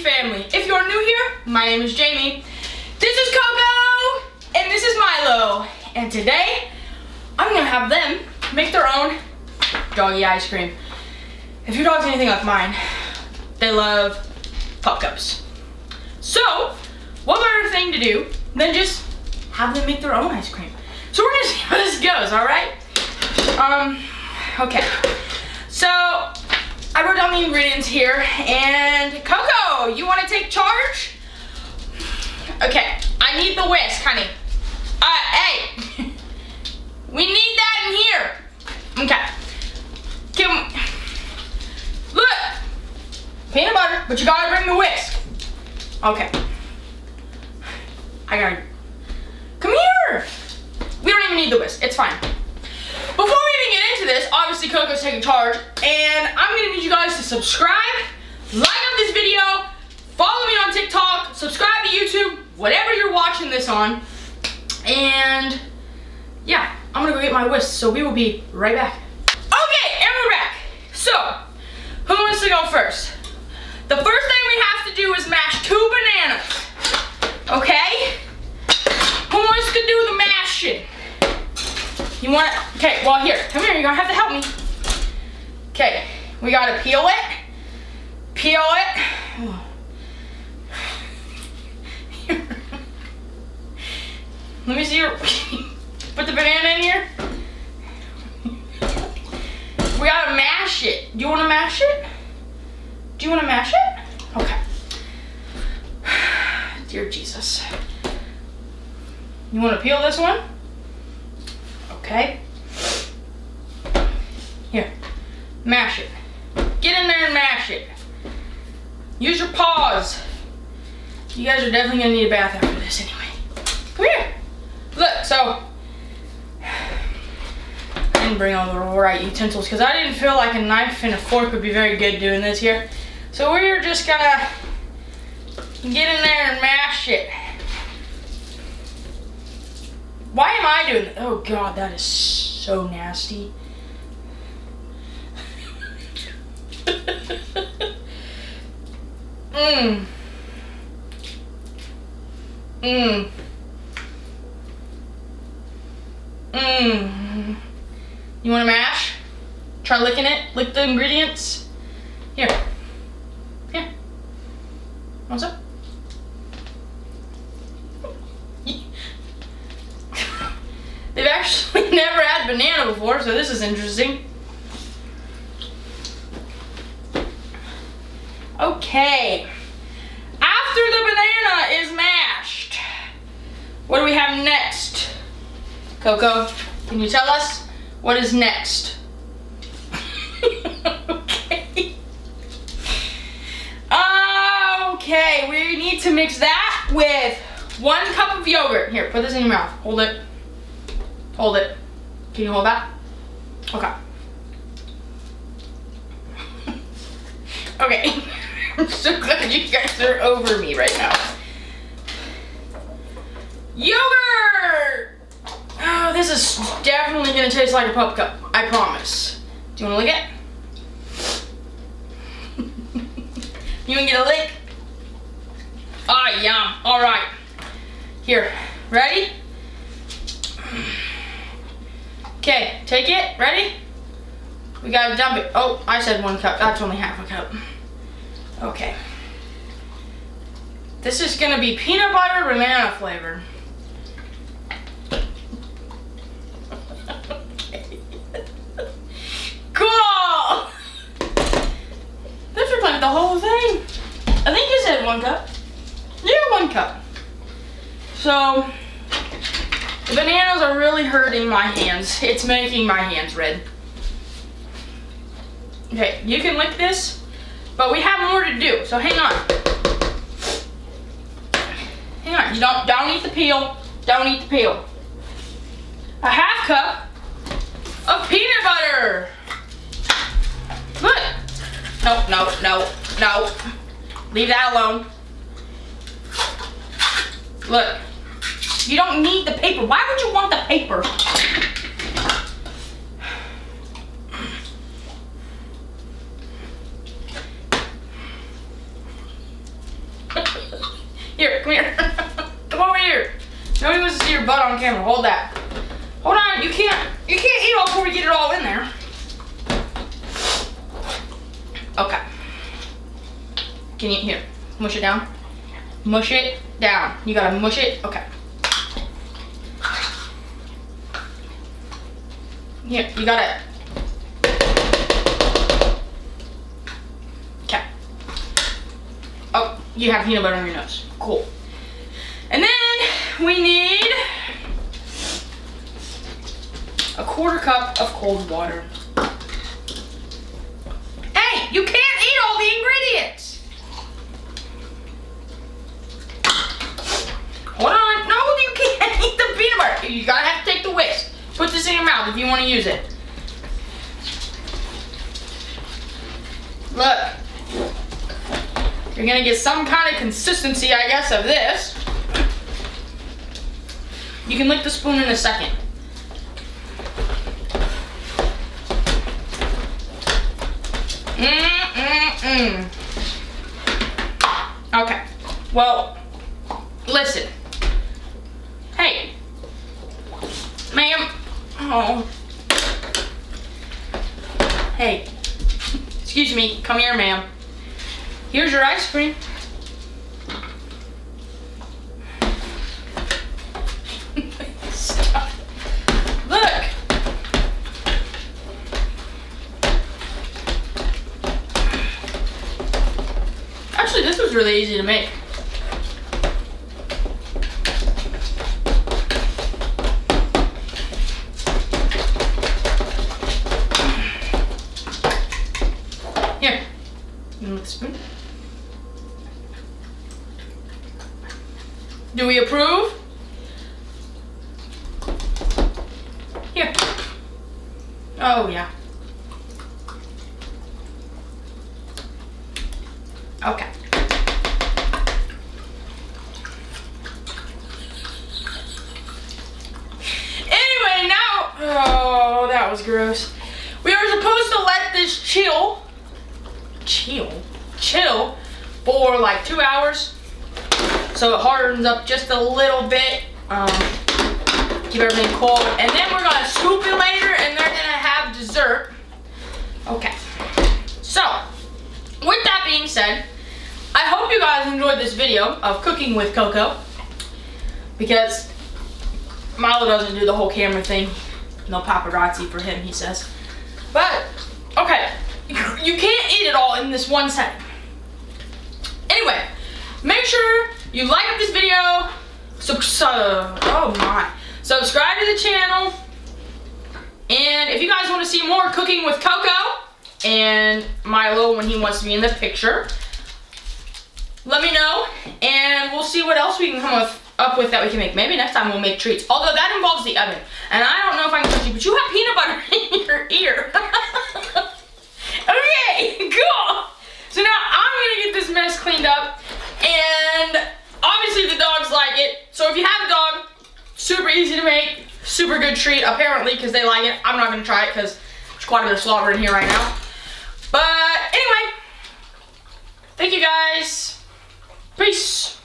family. If you're new here, my name is Jamie. This is Coco, and this is Milo. And today, I'm gonna have them make their own doggy ice cream. If your dog's anything like mine, they love pop cups. So, what better thing to do than just have them make their own ice cream? So we're gonna see how this goes, all right? Okay. So, I wrote down the ingredients here, and Coco, you wanna take charge? Okay, I need the whisk, honey. Hey, we need that in here. Okay. Look, peanut butter, but you gotta bring the whisk. Okay. Come here. We don't even need the whisk, it's fine. Before we even get into this, obviously Coco's taking charge, and I'm gonna need you guys to subscribe, like up this video, follow me on TikTok, subscribe to YouTube, whatever you're watching this on, and yeah, I'm gonna go get my whisk, so we will be right back. Okay, and we're back. So, who wants to go first? The first thing we have to do is mash 2 bananas, okay? Who wants to do the mashing? You want it? Okay, well here, come here, you're gonna have to help me. Okay, we gotta peel it. Peel it. Let me see your, put the banana in here. We gotta mash it. Do you wanna mash it? Do you wanna mash it? Okay. Dear Jesus. You wanna peel this one? Okay. Here, mash it. Get in there and mash it. Use your paws. You guys are definitely gonna need a bath after this anyway. Come here. Look, so, I didn't bring all the right utensils because I didn't feel like a knife and a fork would be very good doing this here. So we're just gonna get in there and mash it. Why am I doing this? Oh God, that is so nasty. You wanna mash? Try licking it, lick the ingredients. Here. Here. Want some? They've actually never had banana before, so this is interesting. Okay. After the banana is mashed, what do we have next? Coco, can you tell us what is next? Okay. Okay, we need to mix that with 1 cup of yogurt. Here, put this in your mouth. Hold it. Hold it. Can you hold that? Okay. Okay. I'm so glad you guys are over me right now. Yogurt! Oh, this is definitely gonna taste like a pop cup. I promise. Do you wanna lick it? You wanna get a lick? Ah, yum. Alright. Here. Ready? Okay, take it. Ready? We gotta dump it. Oh, I said 1 cup. That's only half a cup. Okay. This is gonna be peanut butter banana flavor. Okay. Cool! This looks like the whole thing. I think you said 1 cup. Yeah, 1 cup. So, the bananas are really hurting my hands. It's making my hands red. Okay, you can lick this, but we have more to do, so hang on. Hang on, you don't eat the peel. Don't eat the peel. A half cup of peanut butter. Look. No, no, no, no. Leave that alone. Look. You don't need the paper. Why would you want the paper? Here, come here. Come over here. Nobody wants to see your butt on camera. Hold that. Hold on. You can't eat all before we get it all in there. Okay. Can you, here, mush it down. Mush it down. You gotta mush it. Okay. Here, you gotta. Okay. Oh, you have peanut butter on your nose. Cool. And then we need a 1/4 cup of cold water. Hey, you can't eat all the ingredients. Hold on. No, you can't eat the peanut butter. You gotta have to take the whisk. Put this in your mouth if you want to use it. Look. You're gonna get some kind of consistency, I guess, of this. You can lick the spoon in a second. Okay. Well, listen. Hey. Ma'am. Oh. Hey. Excuse me. Come here, ma'am. Here's your ice cream. Stop. Look. Actually, this was really easy to make. Here. You want the spoon? Do we approve? Here. Oh, yeah. Okay. Anyway, now, oh, that was gross. We are supposed to let this chill for like 2 hours. So it hardens up just a little bit. Keep everything cold. And then we're gonna scoop it later and they're gonna have dessert. Okay. So, with that being said, I hope you guys enjoyed this video of cooking with Coco. Because Milo doesn't do the whole camera thing. No paparazzi for him, he says. But, okay. You can't eat it all in this one setting. Anyway, make sure you like this video. Subscribe to the channel. And if you guys want to see more cooking with Coco and Milo when he wants to be in the picture, let me know. And we'll see what else we can come up with that we can make. Maybe next time we'll make treats. Although that involves the oven. And I don't know if I can touch you, but you have peanut butter in your ear. Okay, cool. So now I'm gonna get this mess cleaned up, and obviously the dogs like it. So if you have a dog, super easy to make, super good treat apparently because they like it. I'm not gonna try it because there's quite a bit of slobber in here right now. But anyway, thank you guys. Peace.